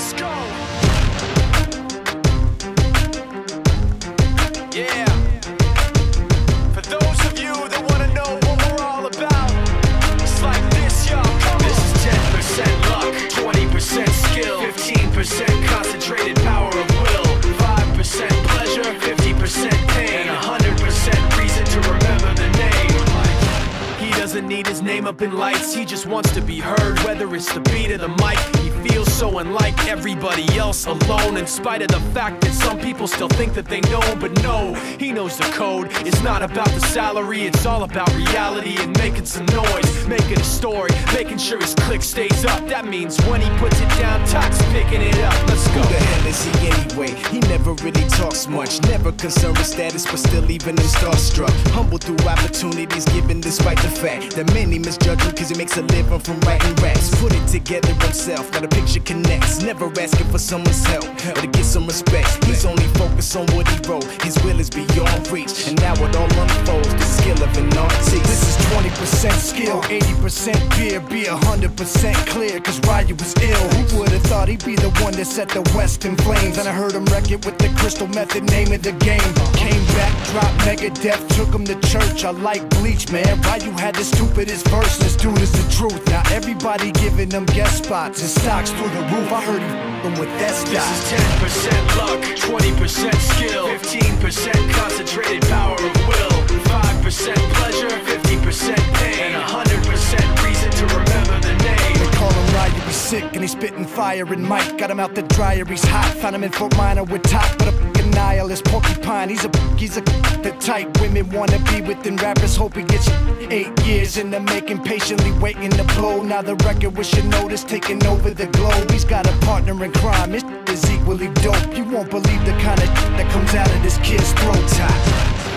Let's go. Yeah. For those of you that want to know what we're all about, it's like this, y'all. Come on. This is 10% luck, 20% skill, 15% concentrated power of will, 5% pleasure, 50% pain, and 100% reason to remember the name. He doesn't need his name up in lights, he just wants to be heard, whether it's the beat of the mic. He feels so unlike everybody else, alone, in spite of the fact that some people still think that they know him. But no, he knows the code. It's not about the salary, it's all about reality and making some noise, making a story, making sure his click stays up. That means when he puts it down, Tox picking it up. Let's go. Who the hell is he anyway? He never really talks much, never concerned with status, but still leaving him starstruck. Humble through opportunities given despite the fact that many misjudge him cause he makes a living from writing raps. Put it together himself, now the picture connects, never asking for someone's help or to get some respect. He's only focused on what he wrote, his will is beyond reach, and now it all unfolds, the skill of an artist. This is 20% skill, 80% fear, be 100% clear, cause Ryu was ill. Who would've thought he'd be the one that set the West in flames? And I heard him wreck it with the Crystal Method, name of the game. Came back, dropped Megadeth, took him to church. I like Bleach, man. Ryu had the stupidest verse, this dude is the truth. Now everybody giving them guest spots and stocks through the roof. I heard he f***ing with that stock. This is 10% luck, 20% skill, 15% concentrated power of will, 5% pleasure, 50% pain, and 100% reason to remember the name. They call him Ryu, he's sick and he's spitting fire. And Mike got him out the dryer, he's hot. Found him in Fort Minor with top, but a f***ing nihilist porcupine. He's a the type women wanna be with, and rappers hope he gets 8 years in the making, patiently waiting to blow. Now the record with your notice taking over the globe. He's got a partner in crime, his is equally dope. You won't believe the kind of that comes out of this kid's throat.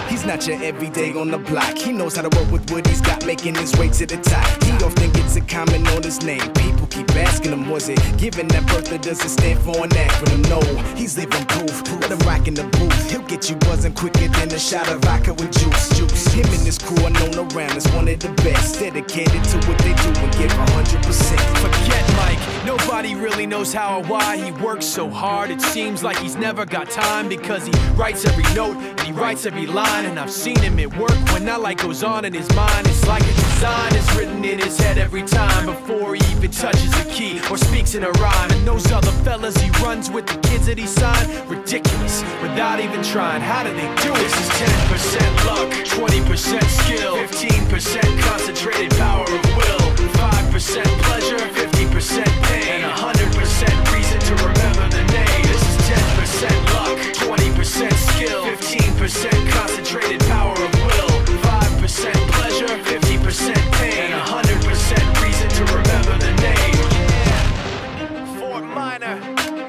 He's not your everyday on the block. He knows how to work with what he's got, making his way to the top. He often gets a comment on his name. People keep asking him, was it given that birth, or does it stand for an acronym? No, he's living proof. Let him rock in the booth. He'll get you buzzing quicker than a shot of vodka with juice. Him and his crew are known around as one of the best, dedicated to what they do and give 100%. Forget Mike, nobody really knows how or why he works so hard. It seems like he's never got time, because he writes every note and he writes every line. And I've seen him at work when that light goes on in his mind. It's like a design is written in his head every time, before he even touches a key or speaks in a rhyme. And those other fellas he runs with, the kids that he signed, ridiculous, without even trying. How do they do it? This is 10% luck, 20% skill, 15% concentrated power of will, 5% pleasure, 50% pain, and 100% reason to remember the name. This is 10% luck, 20% skill, 15% concentrated power of will, 5% pleasure, 50% pain, and 100% reason to remember the name. Yeah. Fort Minor,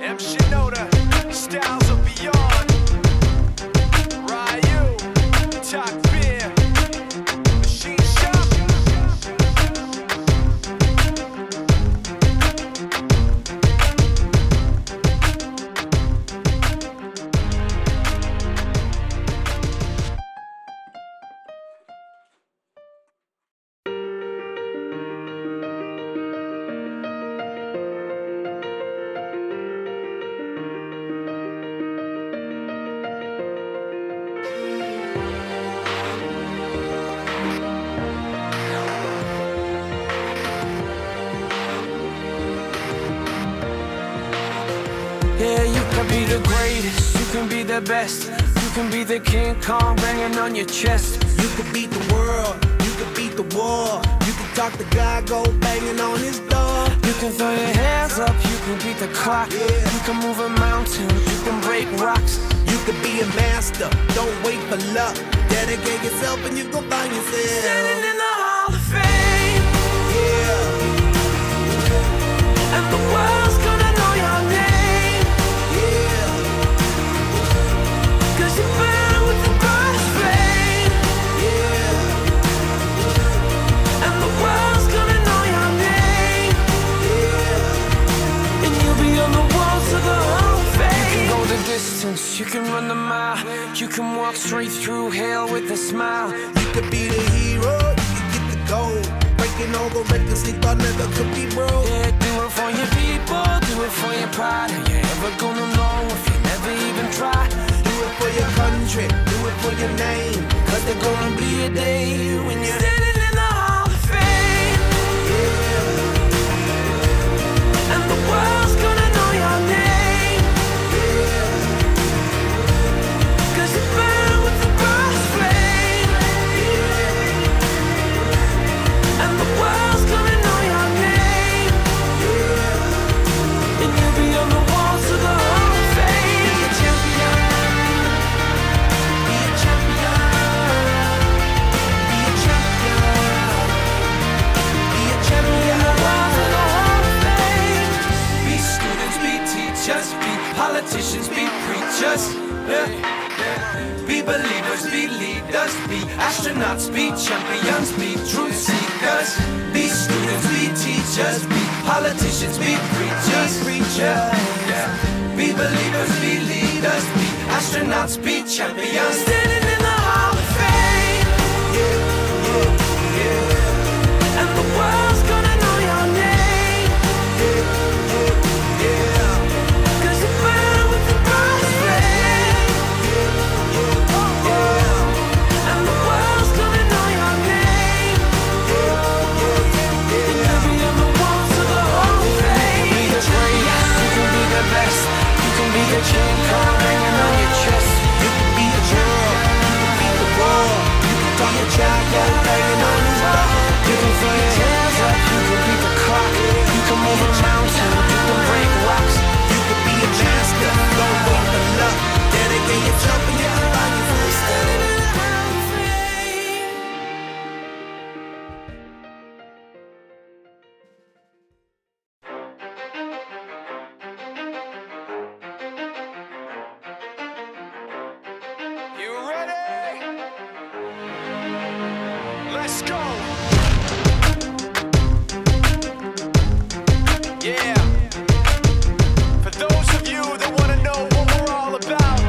M. Shinoda, Styles of Beyond, Ryu, Talk Beer, Machine Shop. Yeah, you can be the greatest, you can be the best, you can be the King Kong banging on your chest. You could beat the world, you could beat the war. You can talk to God, go banging on his door. You can throw your hands up, you can beat the clock. You can move a mountain, you can break rocks. You could be a master, don't wait for luck. Dedicate yourself and you gon' find yourself Standing in the Hall of Fame, yeah. and the world's gonna know your name, Yeah, 'cause you burn with the brightest flame, yeah, and the world's gonna know your name, yeah. and you'll be on the walls of the Hall of Fame. You can go the distance, you can run the mile, you can walk straight through hell with a smile. You could be the hero, you can get the gold. Breaking all the records they thought never could be broke. Yeah, do it for your people, do it for your pride. trip, do it for your name. Cause there's gonna be a day when you're standing in the Hall of Fame. Yeah. And the world's gonna know your name. Yeah. Cause you burn with the burst flame. Yeah. And the world's gonna know your name. Yeah. And you'll be on the walls of the Hall of Fame. be a champion. Be a champion. Be a champion. Be a champion. Walls of the Hall of Fame. Be students, be teachers, be politicians, be preachers. Be believers, be leaders, be astronauts, be champions, be truth seekers. Be students, be teachers, be politicians, be preachers. Be believers, be leaders, be astronauts, be champions. Standing in the Hall of Fame. And the world's gonna know your name. Cause you burn with the burst flame. And the world's gonna know your name. And you'll be on the walls of the Hall of Fame. Be the greatest, you can be the best. You can be the chain car hanging on your chest. You can be the girl, you can be the wall. You can be a champion hanging on the wall. You can throw your hands up, you can beat the clock. You can move a mountain, you can break rocks. You can be a master, don't wait for luck. Dedicate your jump and your body for Standing in the Hall of Fame. You ready? Let's go. Yeah. For those of you that want to know what we're all about,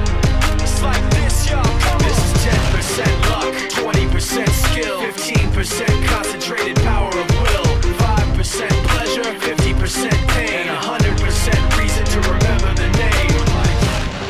it's like this, y'all. This is 10% luck, 20% skill, 15% concentrated power of will, 5% pleasure, 50% pain, and 100% reason to remember the name.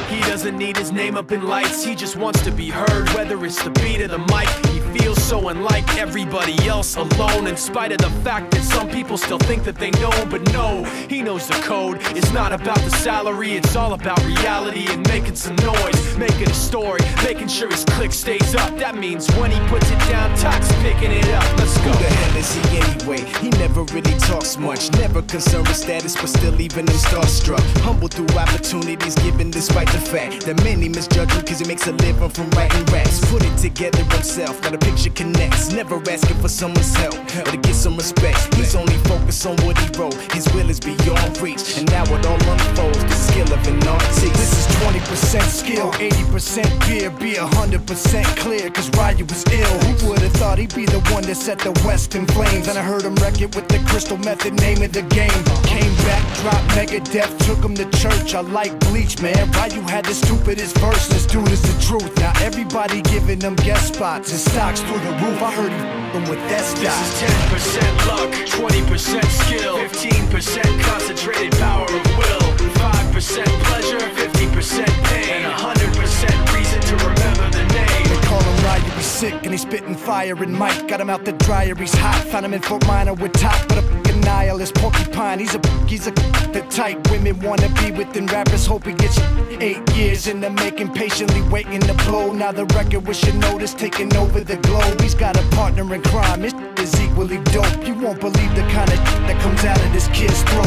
He doesn't need his name up in lights, he just wants to be heard, whether it's the beat or the mic. He feels so unlike everybody else, alone, in spite of the fact that some people still think that they know. But no, he knows the code. It's not about the salary, it's all about reality and making some noise, making a story, making sure his click stays up. That means when he puts it down, Tox picking it up. Let's go. Who the hell is he anyway? He never really talks much, never concerned with status, but still leaving him starstruck. Humble through opportunities given despite the fact that many misjudge him cause he makes a living from writing raps. Put it together himself, now the picture connects. Never asking for someone's help or to get some respect. He's only focused on what he wrote, his will is beyond reach. And now it all unfolds, the skill of an artist. This is 20% skill, 80% fear, be 100% clear, cause Ryu was ill. Who would've thought he'd be the one that set the West in flames? And I heard him wreck it with the Crystal Method, name of the game. Came back, dropped Megadeth, took him to church. I like Bleach, man. Ryu had the stupidest verse, this dude is the truth. Now everybody giving them guest spots and stocks through the roof. I heard he f***ing with that This stock. is 10% luck, 20% skill, 15% concentrated power of will, 5% pleasure, 50% pain, and 100% reason to remember the name. They call him Ryu, he's sick and he's spitting fire and Mike got him out the dryer, he's hot. Found him in Fort Minor with top, but a f***ing nihilist porcupine. He's the type women wanna be with, and rappers hope he gets 8 years in the making, patiently waiting to blow. Now the record with your notice taking over the globe. He's got a partner in crime, his is equally dope. You won't believe the kind of that comes out of this kid's throat.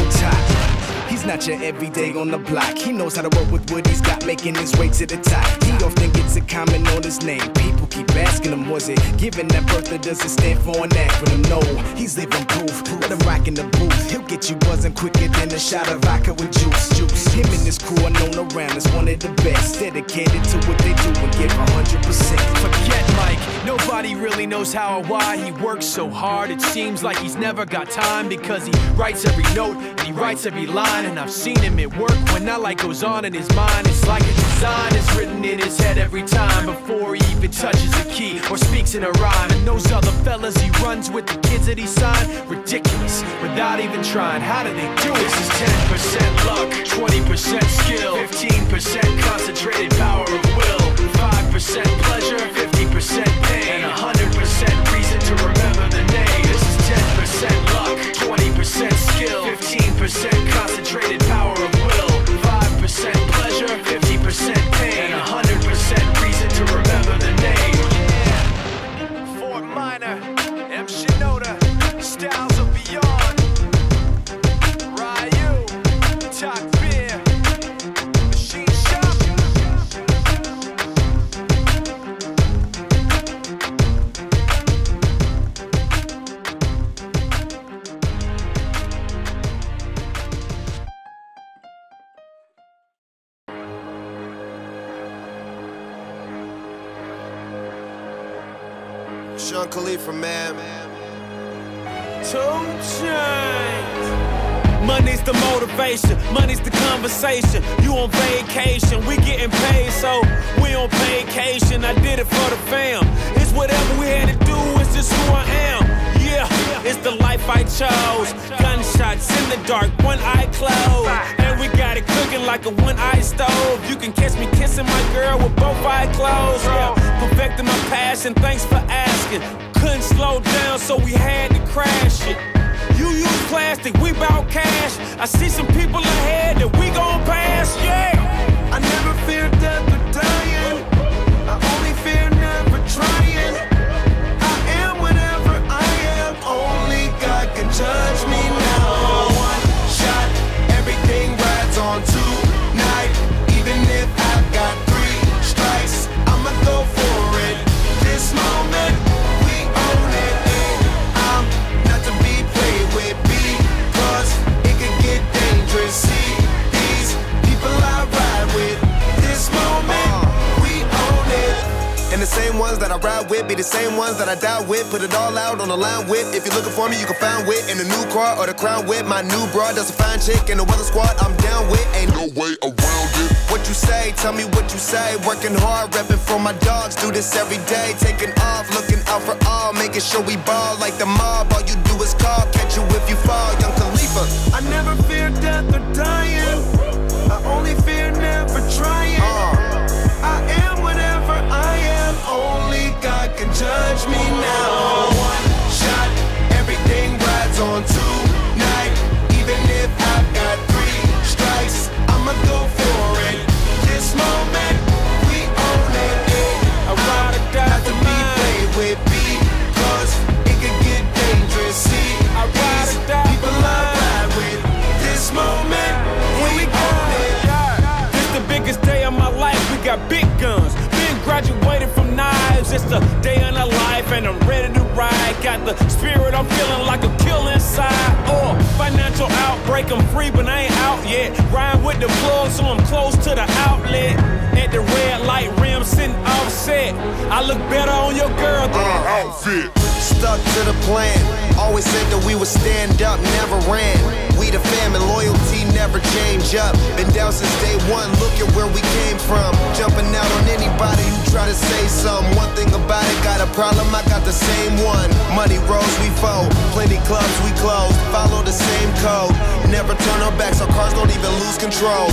He's not your everyday on the block. He knows how to work with what he's got, making his way to the top. He often gets a comment on his name. People keep asking him, was it given that birth or does it stand for an acronym? No, he's living proof. Let him rock in the booth. He'll get you buzzing quicker than a shot of vodka with juice. Him and his crew are known around as one of the best, dedicated to what they do and give 100%. Forget Mike, nobody really knows how or why he works so hard. It seems like he's never got time because he writes every note and he writes every line. And I've seen him at work when that light goes on in his mind. It's like a design is written in his head every time before he even touches a key or speaks in a rhyme. And those other fellas he runs with, the kids that he signed, ridiculous, without even trying. How do they do it? This is 10% luck, 20% skill, 15% concentrated power of will, 5% 10% pleasure, 50% pain, and 100% reason to remember the name. This is 10% luck, 20% skill, 15% concentrated power of will, 5% pleasure, 50% pain, and 100% reason to remember the name. Yeah. Fort Minor, M. Shinoda, Styles of Beyond, Ryu, Talk Beer, Machine Shop. Sean Khalifa, man. 2 Chainz. Money's the motivation, money's the conversation. You on vacation, we getting paid, so we on vacation. I did it for the fam. It's whatever we had to do, it's just who I am. Yeah, it's the life I chose. Gunshots in the dark, one eye closed. And we got it cooking like a one-eye stove. You can catch me kissing my girl with both eyes closed. Yeah, perfecting my passion, thanks for asking. Couldn't slow down, so we had to crash it. You use plastic, we bout cash. I see some people ahead that we gon' pass, yeah. I never fear death or dying. I only fear never trying. I am whatever I am. Only God can judge me now. One shot, everything rides on tonight. Even if I've got 3 strikes, I'ma go for it. This moment, we own it. And I'm not to be played with, because it could get dangerous. See these people I ride with. This moment, we own it. And the same ones that I ride with be the same ones that I die with. Put it all out on the line with. If you're looking for me, you can find wit in the new car or the crown with. My new broad does a fine chick in the weather squad. I'm down with, ain't no way around it. What you say, tell me what you say. Working hard, repping for my dogs. Do this every day, taking off, looking out for all, making sure we ball like the mob. All you do is call, catch you if you fall. Young Khalifa. I never fear death or dying. I only fear never trying. I am whatever I am. Only God can judge me now. One shot, everything rides on tonight. Even if I've got 3 strikes, I'ma go for it. This moment, we own it. I ride or die Not to for be mine. played with, because it could get dangerous. See, I ride or die people for I mine. ride with. This moment, we own it. This the biggest day of my life, we got big guns. Been graduated from knives, it's the day of the life and I'm ready to ride. Got the spirit, I'm feeling like a kill inside. Financial outbreak, I'm free but I ain't out yet. Riding with the plug so I'm close to the outlet. At the red light rim sitting offset. I look better on your girl than an outfit. Stuck to the plan. Always said that we would stand up, never ran. We the fam and loyalty never change up. Been down since day one, look at where we came from. Jumping out on anybody who try to say something. One thing about it, got a problem, I got the same one. Money rolls, we fold. Plenty clubs, we close. Follow the same code. Never turn our backs, our cars don't even lose control.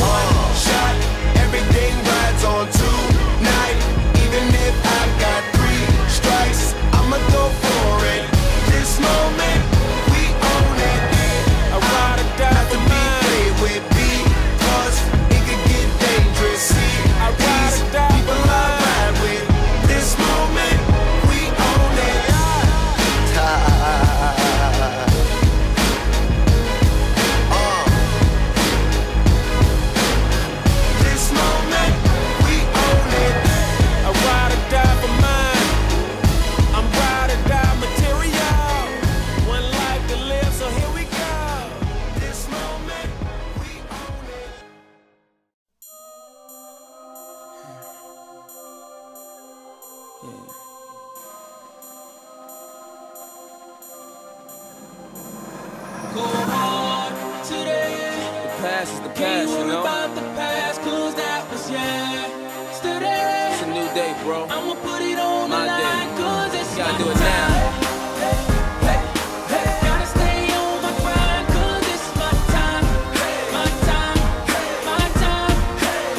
Shot, everything rides on tonight. Even if I've got 3 strikes, I'ma go for it. This moment, we own it. I ride or die Not to for be mine. played with, because it could get dangerous. See, I ride or die people for I mine. ride with. This moment, we own it. This moment, we own it. I ride or die for mine. I'm ride or die material. One life to live, so here we go. This moment, we own it. Go hard today. The past is the Can't past, you worry know? about the past, 'cause that was yesterday. It's a new day, bro. I'ma put it on My the day. line, 'cause it's Gotta my do it now. time. Gotta stay on my grind, 'cause it's my time. My time, my time.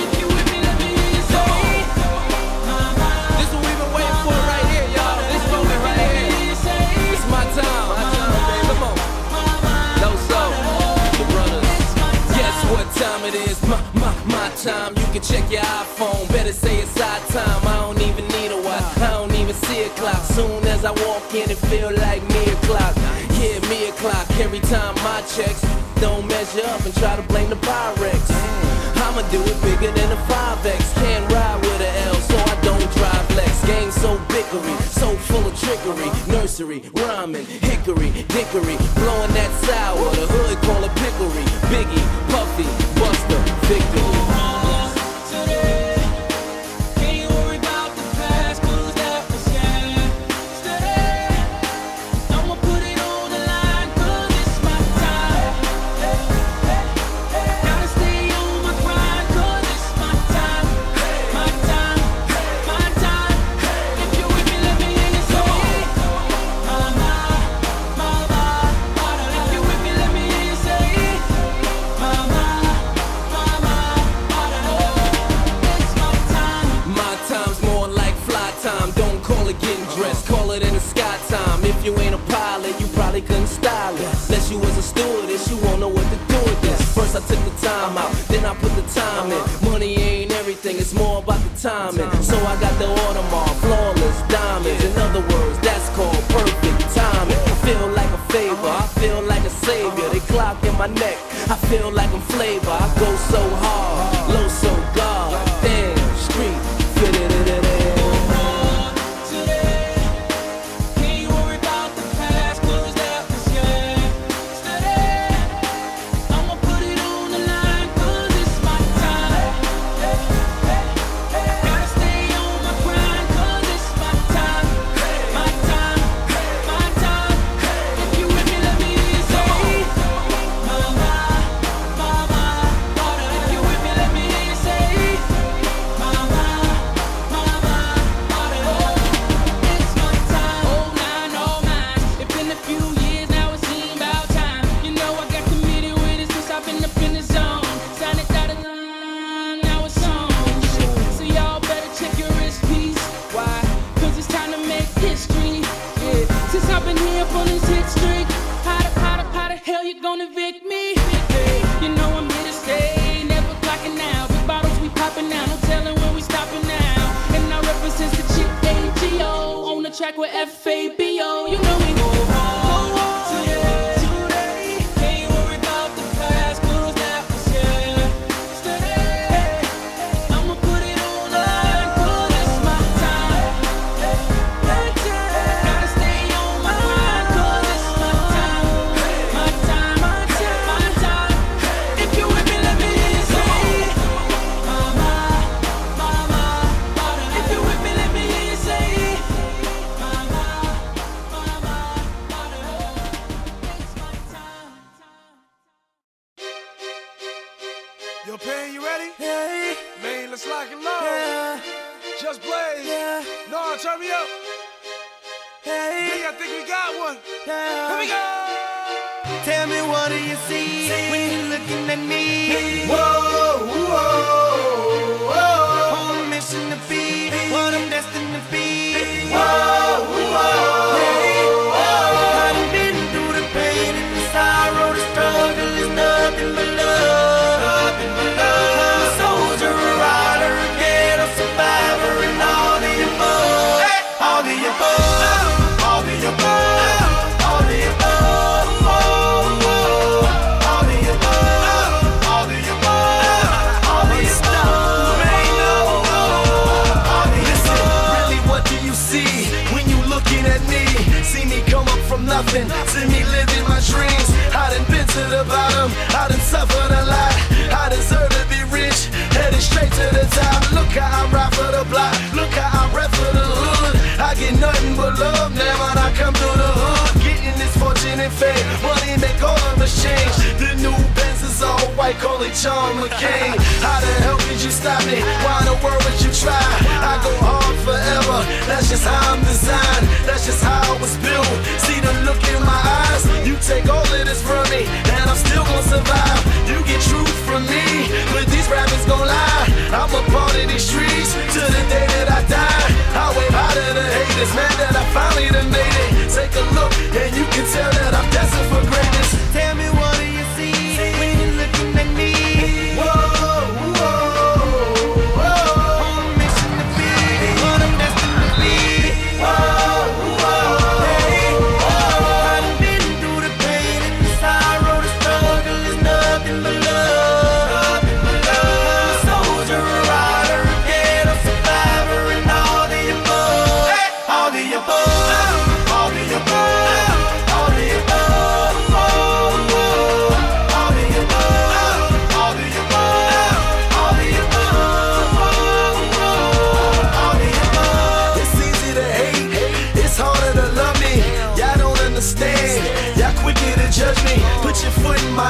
If you with me, let me hear you say, my time it is? My time. You can check your iPhone. Better say it's our time. I don't even need a watch. I don't even see a clock. Soon as I walk in, it feel like me o'clock. Yeah, me o'clock. Every time my checks don't measure up and try to blame the Pyrex. I'ma do it bigger than a 5X. Can't ride with an L, so I don't drive Lex. Game so bickery, so full of trickery. Nursery, rhyming, hickory, dickory. Blowing that sour, the hood call it pickery. Biggie, Puffy, Buster, Victory. If you ain't a pilot, you probably couldn't style it. Unless you was a stewardess, you won't know what to do with this. First I took the time out, then I put the time in. Money ain't everything, it's more about the timing. So I got the Audemars, flawless diamonds. In other words, that's called perfect timing. I feel like a favor, I feel like a savior. They clock in my neck, I feel like I'm flavor. I go so hard, low so God. Damn, street, fit it. Track with FABO, you know we go on today. Can't worry about the past, cause that was yesterday. I'ma put it on the line, cause it's my time. Gotta stay on my grind, cause it's my time. My time. If you with me, let me hear you say mama. If you with me, let me hear you say Yo, Pain, you ready? yeah. Man, let's lock and load. Yeah. Just Blaze. Yeah. No, turn me up. Hey. I think we got one. Yeah. Here we go. Tell me, what do you see when you're looking at me? Whoa, whoa, whoa. On a mission to be what I'm destined to be. Whoa, whoa. I done been through the pain and the sorrow, the struggle is nothing but love. I'm a soldier, a rider, a ghetto survivor, and all the above. All the above. All the above. All the above. All the above. All the above. All the above. Listen, really, what do you see when you looking at me? See me come up from nothing, see me living my dreams. I done been to the bottom, I done suffered a lot. I deserve to be rich, headed straight to the top. Look how I ride for the block, look how I rap for the hood. I get nothing but love now when I come through the hood. Getting this fortune and fame, money make all of us change. The new Benz is all white, call it John McCain. How the hell could you stop me? Why in the world would you try? I go hard forever, that's just how I'm designed. That's just how I was built. See the look in my eyes, you take all of this from me, and I'm still gonna survive. You get truth from me, but these rappers gon' lie. I'm a part of these streets till the day that I die. I wave out of the haters, man, that I finally done made it. Take a look, and you can tell that I'm destined for greatness. Tell me, what do you see when you're looking at me? Whoa.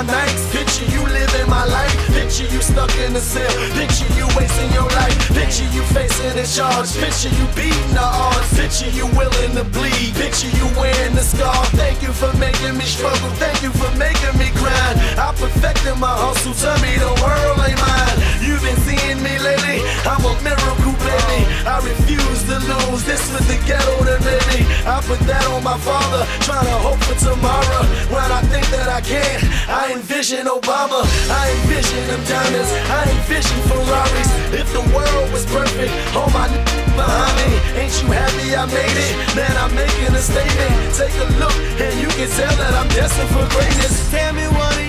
my nights. Picture you living my life. Picture you stuck in a cell. Picture you wasting your life. Picture you facing a charge. Picture you beating the odds. Picture you willing to bleed. Picture you wearing the scar. Thank you for making me struggle. Thank you for making me grind. I perfected my hustle. Tell me the world ain't mine. You've been seeing me lately. I'm a miracle, baby. I refuse to lose. This was the ghetto that made me. I put that on my father. Trying to hope for tomorrow. When I think that I can't, I envision Obama. I envision them diamonds. I envision Ferraris. If the world was perfect, all my behind me. Ain't you happy I made it? Man, I'm making a statement. Take a look and you can tell that I'm destined for greatness. Tell me what